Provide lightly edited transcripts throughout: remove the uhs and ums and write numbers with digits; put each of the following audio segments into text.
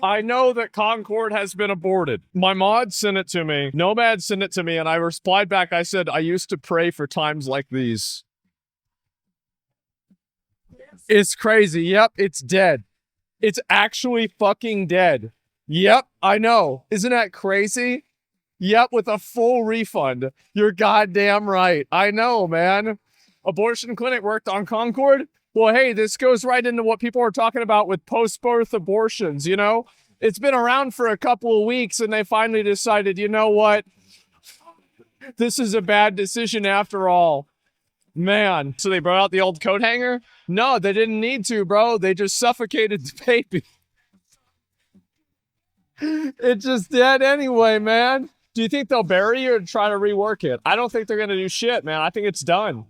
I know that Concord has been aborted. My mod sent it to me. Nomad sent it to me, and I replied back. I said, I used to pray for times like these. It's crazy. Yep, it's dead. It's actually fucking dead. Yep, I know. Isn't that crazy? Yep, with a full refund. You're goddamn right. I know, man. Abortion clinic worked on Concord. Well, hey, this goes right into what people are talking about with post-birth abortions, you know? It's been around for a couple of weeks, and they finally decided, you know what? This is a bad decision after all. Man. So they brought out the old coat hanger? No, they didn't need to, bro. They just suffocated the baby. It's just dead anyway, man. Do you think they'll bury it or try to rework it? I don't think they're gonna do shit, man. I think it's done.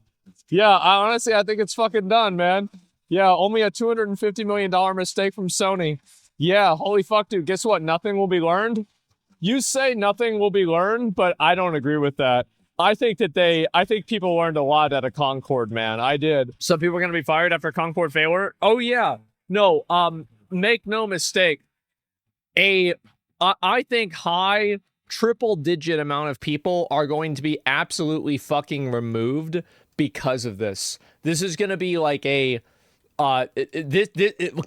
Yeah, honestly, I think it's fucking done, man. Yeah, only a $250 million mistake from Sony. Yeah, holy fuck, dude. Guess what? Nothing will be learned. You say nothing will be learned, but I don't agree with that. I think people learned a lot out of Concord, man. I did. Some people are going to be fired after Concord failure. Oh, yeah. No, make no mistake. I think high triple-digit amount of people are going to be absolutely fucking removed because of this. This is going to be like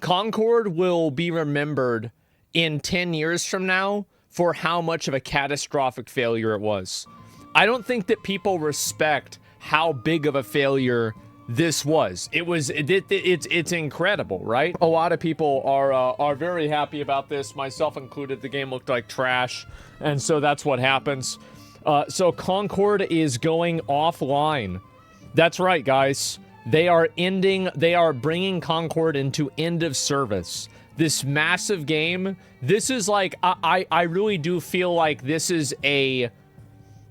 Concord will be remembered in 10 years from now for how much of a catastrophic failure it was. I don't think that people respect how big of a failure this was. It's incredible, right? A lot of people are very happy about this, myself included. The game looked like trash, and so that's what happens. So Concord is going offline. That's right, guys. They are bringing Concord into end of service. This massive game, this is like, I really do feel like this is a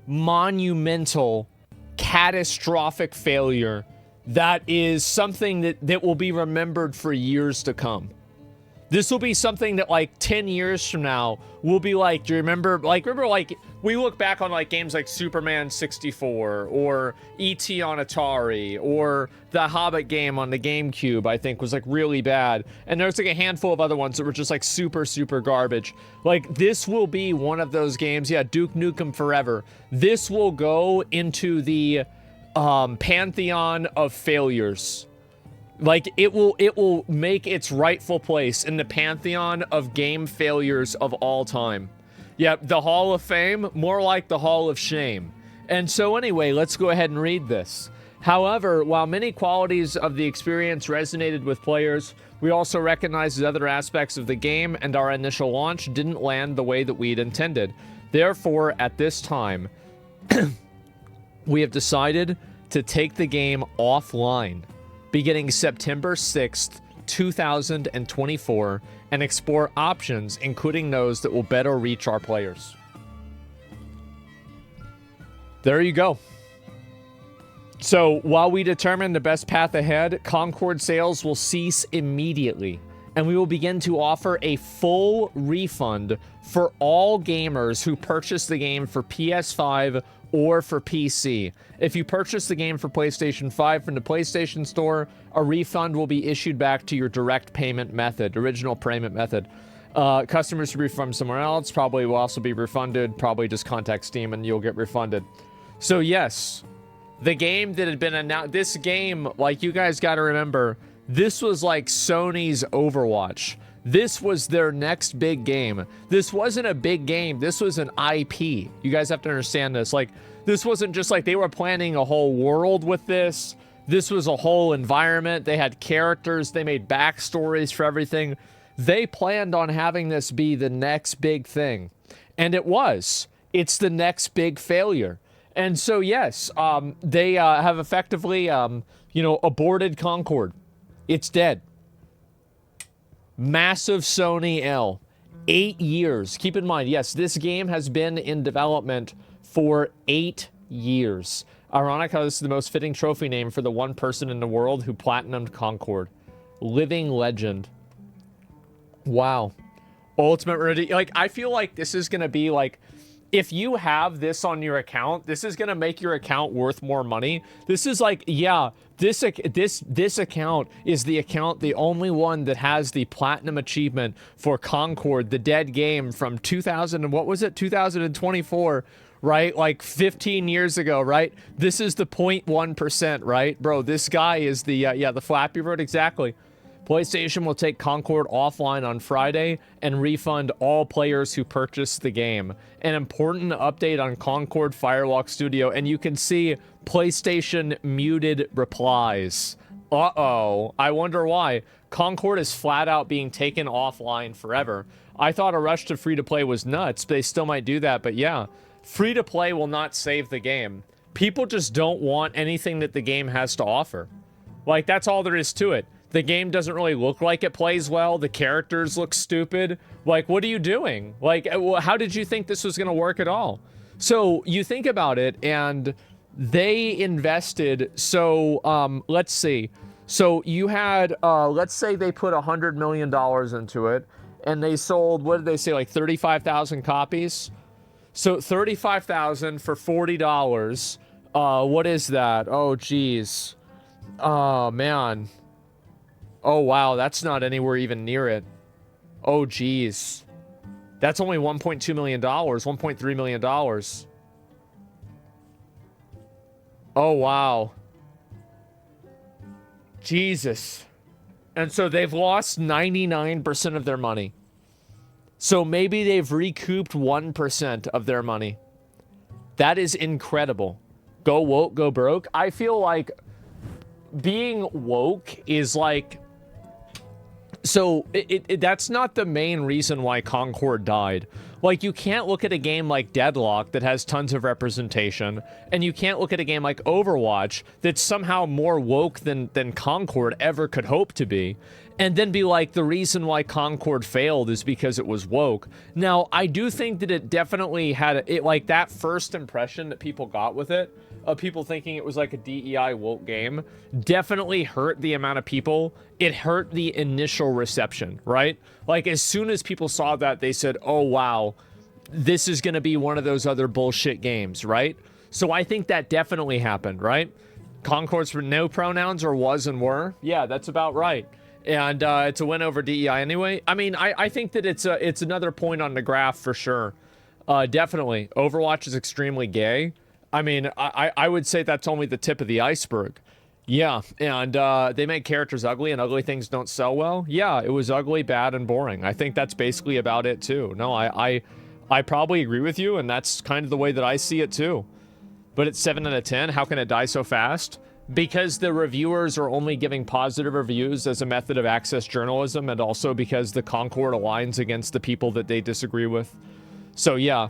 monumental, catastrophic failure that is something that will be remembered for years to come. This will be something that, like, 10 years from now, will be like, do you remember, like, we look back on, like, games like Superman 64, or E.T. on Atari, or the Hobbit game on the GameCube, I think, was, like, really bad. And there's, like, a handful of other ones that were just, like, super, super garbage. Like, this will be one of those games, yeah, Duke Nukem Forever. This will go into the, pantheon of failures. Like, it will make its rightful place in the pantheon of game failures of all time. Yeah, the Hall of Fame, more like the Hall of Shame. And so anyway, let's go ahead and read this. However, while many qualities of the experience resonated with players, we also recognize that other aspects of the game and our initial launch didn't land the way that we'd intended. Therefore, at this time, we have decided to take the game offline beginning September 6th, 2024, and explore options, including those that will better reach our players. There you go. So, while we determine the best path ahead, Concord sales will cease immediately, and we will begin to offer a full refund for all gamers who purchase the game for PS5 or for PC. If you purchase the game for PlayStation 5 from the PlayStation Store, a refund will be issued back to your direct payment method, original payment method. Customers who refund somewhere else probably will also be refunded. Probably just contact Steam and you'll get refunded. So yes, the game that had been announced, this game, like, you guys got to remember, this was like Sony's Overwatch. This was their next big game. This wasn't a big game. This was an IP. You guys have to understand this. Like, this wasn't just like they were planning a whole world with this. This was a whole environment. They had characters. They made backstories for everything. They planned on having this be the next big thing. And it was. It's the next big failure. And so, yes, they have effectively, aborted Concord. It's dead. Massive Sony L. 8 years. Keep in mind, yes, this game has been in development for 8 years. Ironic how this is the most fitting trophy name for the one person in the world who platinumed Concord. Living legend. Wow. Ultimate, like, I feel like this is gonna be like, if you have this on your account, this is going to make your account worth more money. This is like, yeah, this account is the only one that has the platinum achievement for Concord, the dead game from 2000 and what was it? 2024, right? Like 15 years ago, right? This is the 0.1%, right? Bro, this guy is the yeah, the Flappy Bird, exactly. PlayStation will take Concord offline on Friday and refund all players who purchased the game. An important update on Concord Firewalk Studio, and you can see PlayStation muted replies. Uh-oh. I wonder why. Concord is flat out being taken offline forever. I thought a rush to free-to-play was nuts. They still might do that, but yeah. Free-to-play will not save the game. People just don't want anything that the game has to offer. Like, that's all there is to it. The game doesn't really look like it plays well. The characters look stupid. Like, what are you doing? Like, how did you think this was going to work at all? So you think about it, and they invested. So let's see. So you had, let's say they put $100 million into it, and they sold, what did they say, like 35,000 copies? So 35,000 for $40. What is that? Oh, geez. Oh, man. Oh, wow, that's not anywhere even near it. Oh, geez. That's only $1.2 million, $1.3 million. Oh, wow. Jesus. And so they've lost 99% of their money. So maybe they've recouped 1% of their money. That is incredible. Go woke, go broke. I feel like being woke is like... So, that's not the main reason why Concord died. Like, you can't look at a game like Deadlock that has tons of representation, and you can't look at a game like Overwatch that's somehow more woke than Concord ever could hope to be, and then be like, the reason why Concord failed is because it was woke. Now, I do think that it definitely had, like, that first impression that people got with it, of people thinking it was like a DEI woke game, definitely hurt the amount of people. It hurt the initial reception, right? Like, as soon as people saw that, they said, oh, wow, this is going to be one of those other bullshit games, right? So I think that definitely happened, right? Concord's for no pronouns or was and were. Yeah, that's about right. And it's a win over DEI anyway. I mean, I think that it's another point on the graph for sure. Definitely. Overwatch is extremely gay. I mean, I would say that's only the tip of the iceberg. Yeah, and they make characters ugly, and ugly things don't sell well. Yeah, it was ugly, bad, and boring. I think that's basically about it, too. No, I probably agree with you, and that's kind of the way that I see it, too. But it's 7 out of 10. How can it die so fast? Because the reviewers are only giving positive reviews as a method of access journalism, and also because the Concord aligns against the people that they disagree with. So, yeah.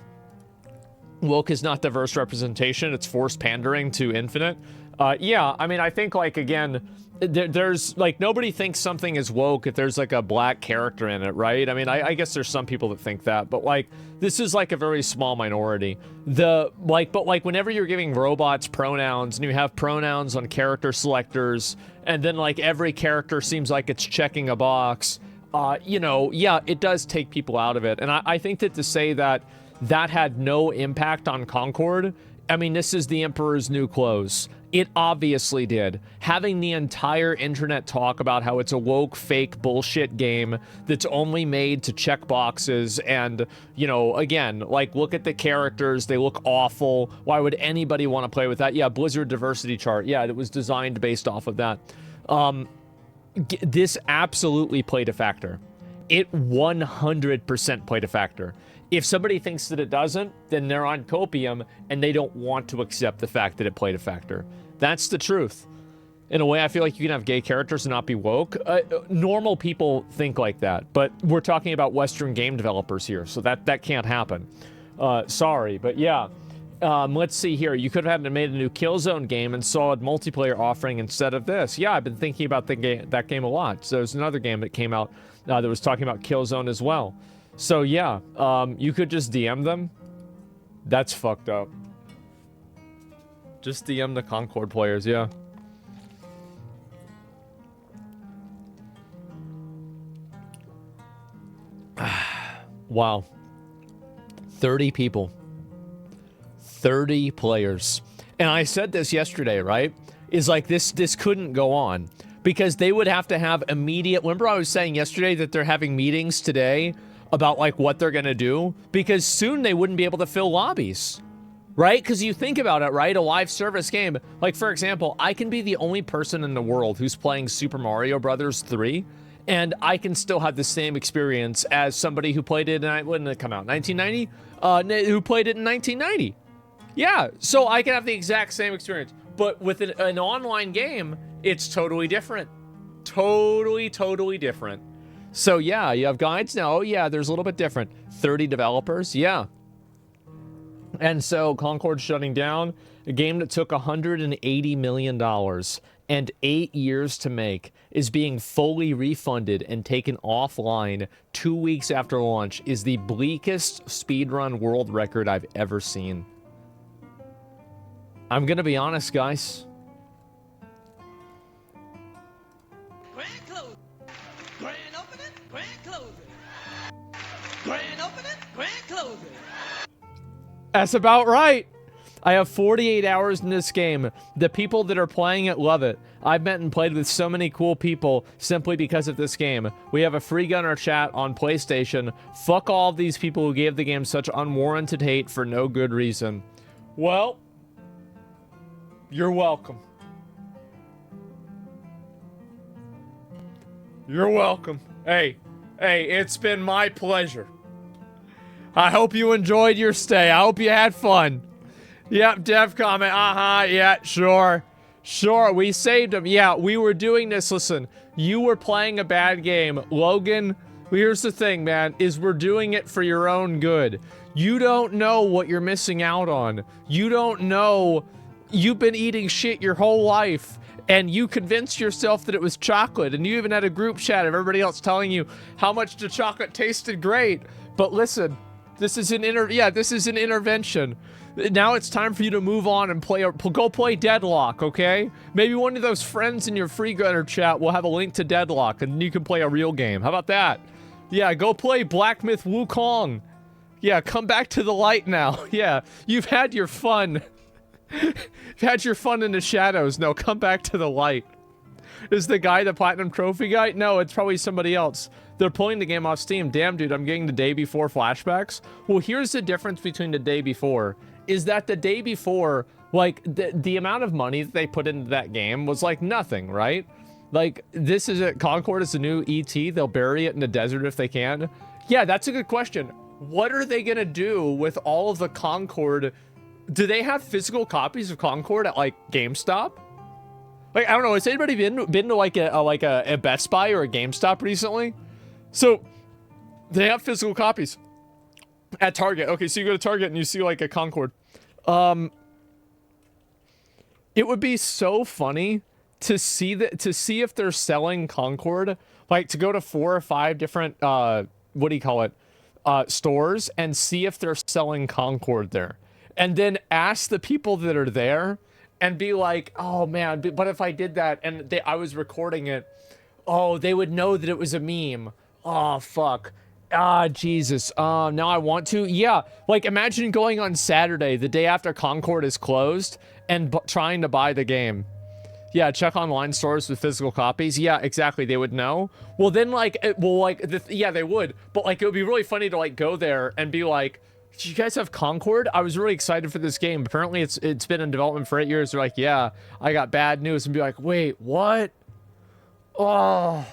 Woke is not diverse representation. It's forced pandering to Infinite. Yeah, I mean, I think, like, again, there's, like, nobody thinks something is woke if there's, like, a black character in it, right? I mean, I guess there's some people that think that, but, like, this is, like, a very small minority. But, like, whenever you're giving robots pronouns, and you have pronouns on character selectors, and then, like, every character seems like it's checking a box, you know, yeah, it does take people out of it. And I think that to say that that had no impact on Concord, I mean, this is the Emperor's New Clothes. It obviously did. Having the entire internet talk about how it's a woke, fake bullshit game that's only made to check boxes and, you know, again, like, look at the characters. They look awful. Why would anybody want to play with that? Yeah, Blizzard diversity chart. Yeah, it was designed based off of that. This absolutely played a factor. It 100% played a factor. If somebody thinks that it doesn't, then they're on copium and they don't want to accept the fact that it played a factor. That's the truth. In a way, I feel like you can have gay characters and not be woke. Normal people think like that, but we're talking about Western game developers here, so that can't happen. Sorry, but yeah. Let's see here. You could have made a new Killzone game and solid multiplayer offering instead of this. Yeah, I've been thinking about that game a lot. So there's another game that came out that was talking about Killzone as well. So yeah, you could just DM them. That's fucked up. Just DM the Concord players, yeah. Wow. 30 people. 30 players. And I said this yesterday, right? Is like this couldn't go on because they would have to have immediate. Remember I was saying yesterday that they're having meetings today about like what they're going to do because soon they wouldn't be able to fill lobbies. Right? Because you think about it, right? A live service game. Like, for example, I can be the only person in the world who's playing Super Mario Brothers 3, and I can still have the same experience as somebody who played it in, when did it come out? 1990? Who played it in 1990. Yeah, so I can have the exact same experience. But with an online game, it's totally different. Totally different. So yeah, you have guides now. Oh yeah, there's a little bit different. 30 developers, yeah. And so Concord shutting down, a game that took $180 million and 8 years to make is being fully refunded and taken offline 2 weeks after launch is the bleakest speedrun world record I've ever seen. I'm gonna be honest, guys. Grand closing. Grand opening. Grand closing. Grand opening. Grand closing. That's about right. I have 48 hours in this game. The people that are playing it love it. I've met and played with so many cool people simply because of this game. We have a free gunner chat on PlayStation. Fuck all of these people who gave the game such unwarranted hate for no good reason. Well, you're welcome. You're welcome. Hey, it's been my pleasure. I hope you enjoyed your stay. I hope you had fun. Yep, dev comment. Yeah, sure. Sure, we saved him. Yeah, we were doing this. Listen, you were playing a bad game. Logan, here's the thing, man, is we're doing it for your own good. You don't know what you're missing out on. You don't know. You've been eating shit your whole life. And you convinced yourself that it was chocolate. And you even had a group chat of everybody else telling you how much the chocolate tasted great. But listen, this is an intervention. Now it's time for you to move on and go play Deadlock, okay? Maybe one of those friends in your free gunner chat will have a link to Deadlock, and you can play a real game. How about that? Yeah, go play Black Myth Wukong. Yeah, come back to the light now. Yeah, you've had your fun. You've had your fun in the shadows. No, come back to the light. Is the guy the Platinum Trophy guy? No, it's probably somebody else. They're pulling the game off Steam. Damn, dude, I'm getting the day before flashbacks. Well, here's the difference between the day before. Is that the day before, like, the amount of money that they put into that game was, like, nothing, right? Like, this is it. Concord is the new ET. They'll bury it in the desert if they can. Yeah, that's a good question. What are they gonna do with all of the Concord? Do they have physical copies of Concord at, like, GameStop? Like, I don't know. Has anybody been to like a Best Buy or a GameStop recently? So they have physical copies at Target. Okay, so you go to Target and you see like a Concord. It would be so funny to see if they're selling Concord, like to go to 4 or 5 different stores and see if they're selling Concord there, and then ask the people that are there and be like, oh man, but if I did that and I was recording it, oh, they would know that it was a meme. Oh, fuck. Ah, Jesus. Now I want to. Yeah, like imagine going on Saturday, the day after Concord is closed, and trying to buy the game. Yeah, check online stores with physical copies. Yeah, exactly. They would know. Well, then, like, yeah, they would. But, like, it would be really funny to, like, go there and be like, do you guys have Concord? I was really excited for this game. Apparently, it's been in development for 8 years. They're like, yeah, I got bad news. And be like, wait, what? Oh,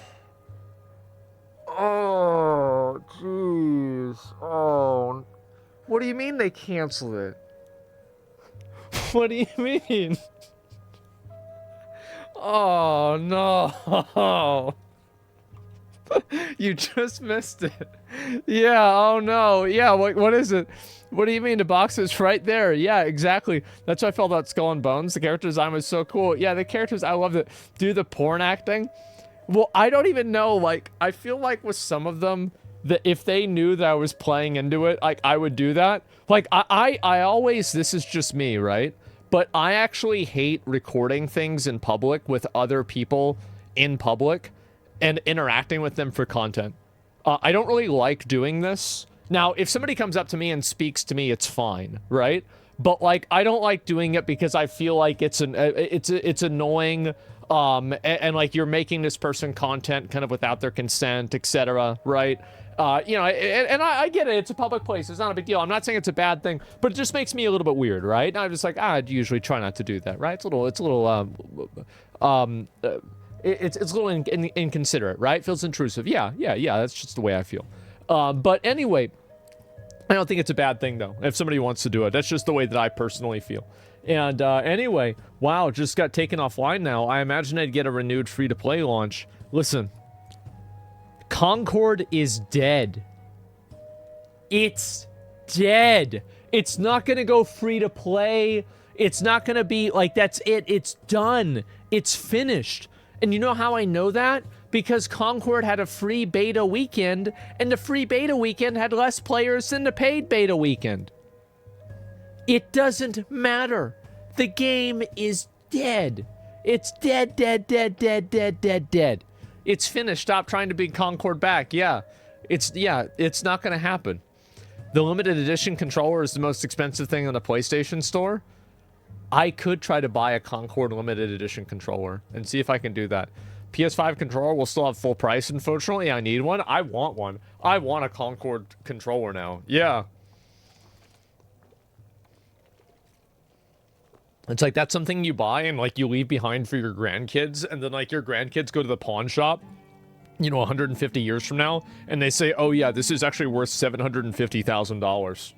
jeez. Oh, what do you mean they canceled it? What do you mean? Oh, no. You just missed it. Yeah, oh no. Yeah, what is it? What do you mean? The box is right there. Yeah, exactly. That's why I felt about Skull and Bones. The character design was so cool. Yeah, the characters, I loved it. Do the porn acting. Well, I don't even know. Like, I feel like with some of them, that if they knew that I was playing into it, like, I would do that. Like, I always, this is just me, right? But I actually hate recording things in public with other people in public and interacting with them for content. I don't really like doing this. Now, if somebody comes up to me and speaks to me, it's fine, right? but like I don't like doing it because I feel like it's annoying. And like you're making this person content kind of without their consent, etc. Right? You know, and I get it. It's a public place. It's not a big deal. I'm not saying it's a bad thing, but it just makes me a little bit weird, right? And I'm just like, I'd usually try not to do that, right? It's a little inconsiderate, right? Feels intrusive. Yeah. That's just the way I feel. But anyway, I don't think it's a bad thing though. If somebody wants to do it, that's just the way that I personally feel. And anyway, wow, just got taken offline now. I imagine I'd get a renewed free-to-play launch. Listen, Concord is dead. It's dead. It's not gonna go free-to-play. It's not gonna be like, that's it. It's done. It's finished. And you know how I know that? Because Concord had a free beta weekend, and the free beta weekend had less players than the paid beta weekend. It doesn't matter. The game is dead. It's dead. It's finished. Stop trying to bring Concord back. It's not gonna happen. The limited edition controller is the most expensive thing on the PlayStation Store. I could try to buy a Concord limited edition controller and see if I can do that. PS5 controller will still have full price, unfortunately. I need one. I want one. I want a Concord controller now. Yeah. It's like, that's something you buy and, like, you leave behind for your grandkids, and then, like, your grandkids go to the pawn shop, you know, 150 years from now, and they say, oh, yeah, this is actually worth $750,000.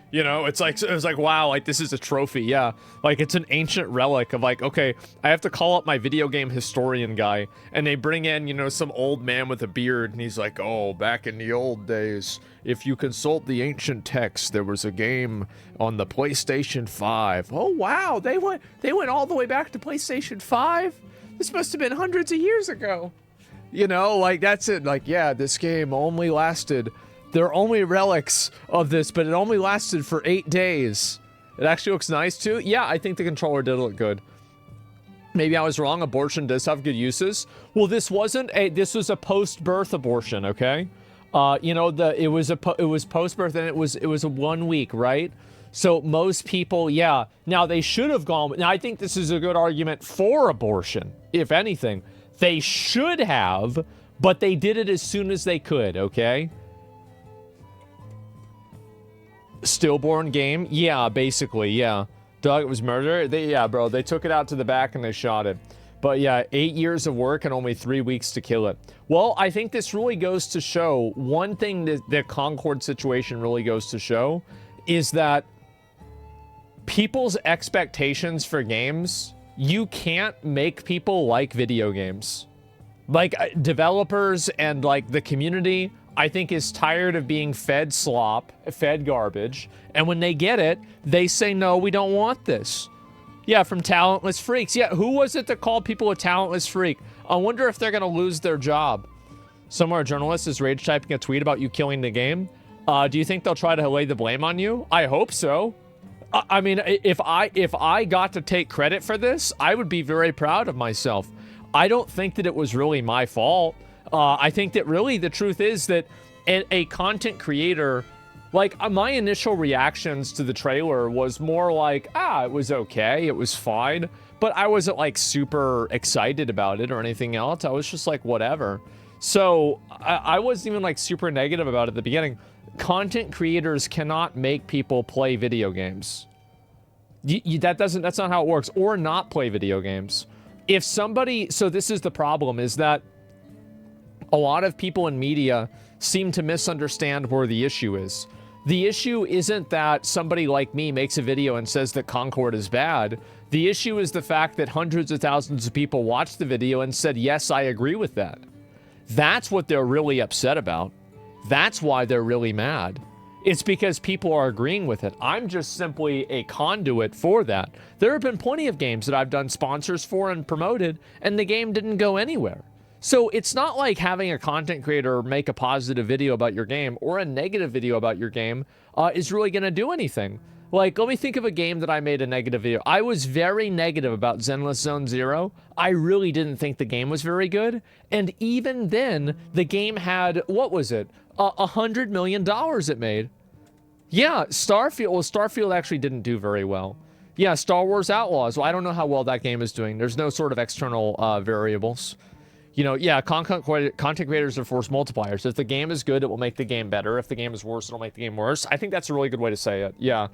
You know, it's like, wow, like, this is a trophy, yeah. Like, it's an ancient relic of, like, okay, I have to call up my video game historian guy, and they bring in, you know, some old man with a beard, and he's like, oh, back in the old days, if you consult the ancient texts, there was a game on the PlayStation 5. Oh, wow, they went all the way back to PlayStation 5? This must have been hundreds of years ago. You know, like, that's it. Like, yeah, this game only lasted... There are only relics of this, but it only lasted for 8 days. It actually looks nice, too. Yeah, I think the controller did look good. Maybe I was wrong. Abortion does have good uses. Well, this was a post-birth abortion, okay? You know, it was post-birth, and it was a 1 week, right? So most people, yeah. Now, they should have gone... Now, I think this is a good argument for abortion, if anything. They should have, but they did it as soon as they could, okay? Stillborn game? Yeah, basically, yeah. Dog was murder? Yeah, bro, they took it out to the back and they shot it. But yeah, 8 years of work and only 3 weeks to kill it. Well, I think this really goes to show, one thing that the Concord situation really goes to show is that people's expectations for games, you can't make people like video games. Like, developers and, like, the community, I think, is tired of being fed slop, fed garbage, and when they get it, they say, no, we don't want this. Yeah, from talentless freaks. Yeah, who was it that called people a talentless freak? I wonder if they're gonna lose their job. Somewhere a journalist is rage typing a tweet about you killing the game. Do you think they'll try to lay the blame on you? I hope so. I mean, if I got to take credit for this, I would be very proud of myself. I don't think that it was really my fault. I think that really the truth is that a content creator, like, my initial reactions to the trailer was more like, it was okay, it was fine, but I wasn't, like, super excited about it or anything else. I was just like, whatever. So I wasn't even, like, super negative about it at the beginning. Content creators cannot make people play video games. That's not how it works. Or not play video games. If somebody... So this is the problem, is that a lot of people in media seem to misunderstand where the issue is. The issue isn't that somebody like me makes a video and says that Concord is bad. The issue is the fact that hundreds of thousands of people watched the video and said, yes, I agree with that. That's what they're really upset about. That's why they're really mad. It's because people are agreeing with it. I'm just simply a conduit for that. There have been plenty of games that I've done sponsors for and promoted, and the game didn't go anywhere. So it's not like having a content creator make a positive video about your game or a negative video about your game is really going to do anything. Like, let me think of a game that I made a negative video. I was very negative about Zenless Zone Zero. I really didn't think the game was very good. And even then, the game had, what was it? $100 million it made. Yeah, Starfield. Well, Starfield actually didn't do very well. Yeah, Star Wars Outlaws. Well, I don't know how well that game is doing. There's no sort of external variables. You know, yeah, content creators are force multipliers. If the game is good, it will make the game better. If the game is worse, it'll make the game worse. I think that's a really good way to say it. Yeah.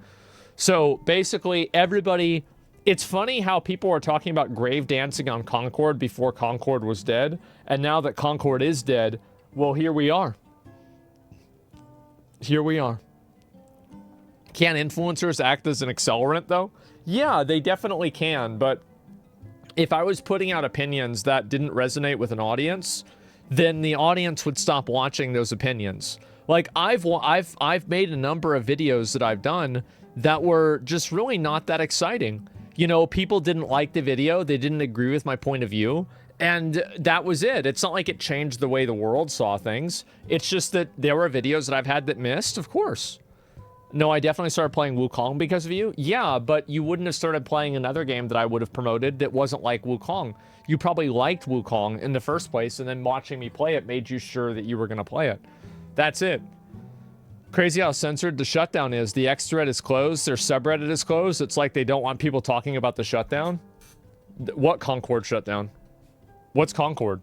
So basically, everybody. It's funny how people are talking about grave dancing on Concord before Concord was dead, and now that Concord is dead, well, here we are. Here we are. Can influencers act as an accelerant, though? Yeah, they definitely can, but if I was putting out opinions that didn't resonate with an audience, then the audience would stop watching those opinions. Like, I've made a number of videos that I've done that were just really not that exciting. You know, people didn't like the video, they didn't agree with my point of view, and that was it. It's not like it changed the way the world saw things. It's just that there were videos that I've had that missed, of course. No, I definitely started playing Wukong because of you. Yeah, but you wouldn't have started playing another game that I would have promoted that wasn't like Wukong. You probably liked Wukong in the first place, and then watching me play it made you sure that you were going to play it. That's it. Crazy how censored the shutdown is. The X thread is closed. Their subreddit is closed. It's like they don't want people talking about the shutdown. What Concord shutdown? What's Concord?